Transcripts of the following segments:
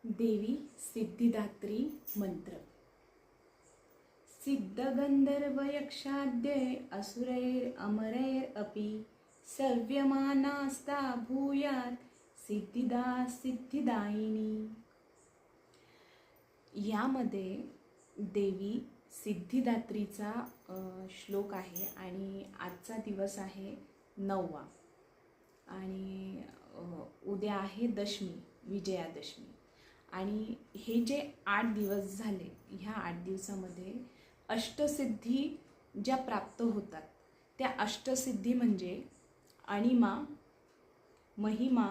देवी सिद्धिदात्री मंत्र। सिद्धगंधर्वयक्षाद्य असुरैरमरैरपि सव्यमानास्ता भूयात् सिद्धिदा सिद्धिदायिनी। यामध्ये देवी सिद्धिदात्रीचा श्लोक आहे आणि आजचा दिवस आहे 9वा आणि उद्या आहे दशमी, विजयादशमी। आणि हे जे 8 दिवस झाले, ह्या 8 दिवसामध्ये अष्टसिद्धी ज्या प्राप्त होतात त्या अष्टसिद्धी म्हणजे अणिमा, महिमा,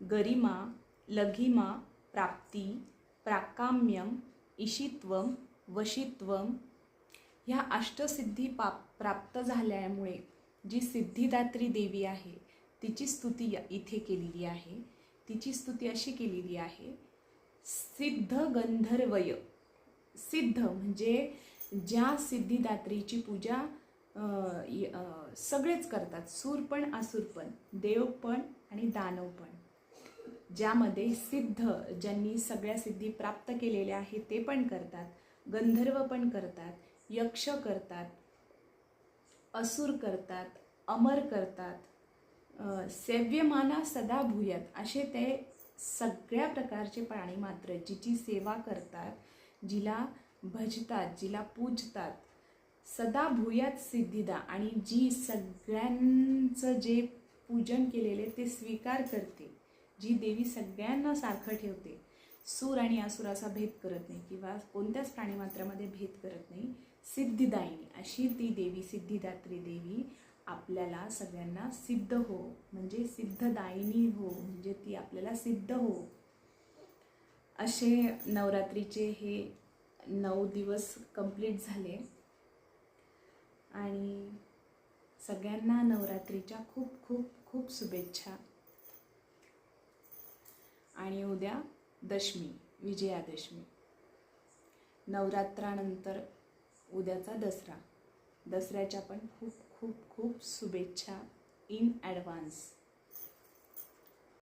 गरिमा, लघिमा, प्राप्ती, प्राकाम्यम, ईशित्वम, वशित्वम। ह्या अष्टसिद्धी प्राप्त झाल्यामुळे जी सिद्धिदात्री देवी आहे तिची स्तुती इथे केलेली आहे। तिची स्तुती अशी केलेली आहे, सिद्ध गंधर्वय। सिद्ध म्हणजे ज्या सिद्धिदात्रीची पूजा सगळेच करतात, सूर पण असुर पण, देव पण आणि दानव पण। ज्यामध्ये सिद्ध ज्यांनी सगळ्या सिद्धी प्राप्त केलेल्या आहेत ते पण करतात, गंधर्व पण करतात, यक्ष करतात, असुर करतात, अमर करतात, सेव्यमाना सदा भूयात असे ते सगळ्या प्रकारचे प्राणी मात्र जिची सेवा करतात, जिला भजतात, जिला पूजतात, सदा भूयात सिद्धिदा। आणि जी सगळ्यांचं जे पूजन केलेले ते स्वीकार करते, जी देवी सगळ्यांना सारखं ठेवते, सूर आणि असुराचा भेद करत नाही किंवा कोणत्याच प्राणीमात्रामध्ये भेद करत नाही, सिद्धिदायिनी अशी ती देवी, सिद्धिदात्री देवी आपल्याला सगळ्यांना सिद्ध हो म्हणजे सिद्धदायिनी हो म्हणजे ती आपल्याला सिद्ध हो असे नवरात्रीचे हे 9 दिवस कंप्लीट झाले। आणि सगळ्यांना नवरात्रीच्या खूप खूप खूप शुभेच्छा। आणि उद्या दशमी, विजयादशमी। नवरात्रानंतर उद्याचा दसरा, दसऱ्याच्या पण खूप खूप खूप शुभेच्छा इन ॲडव्हान्स।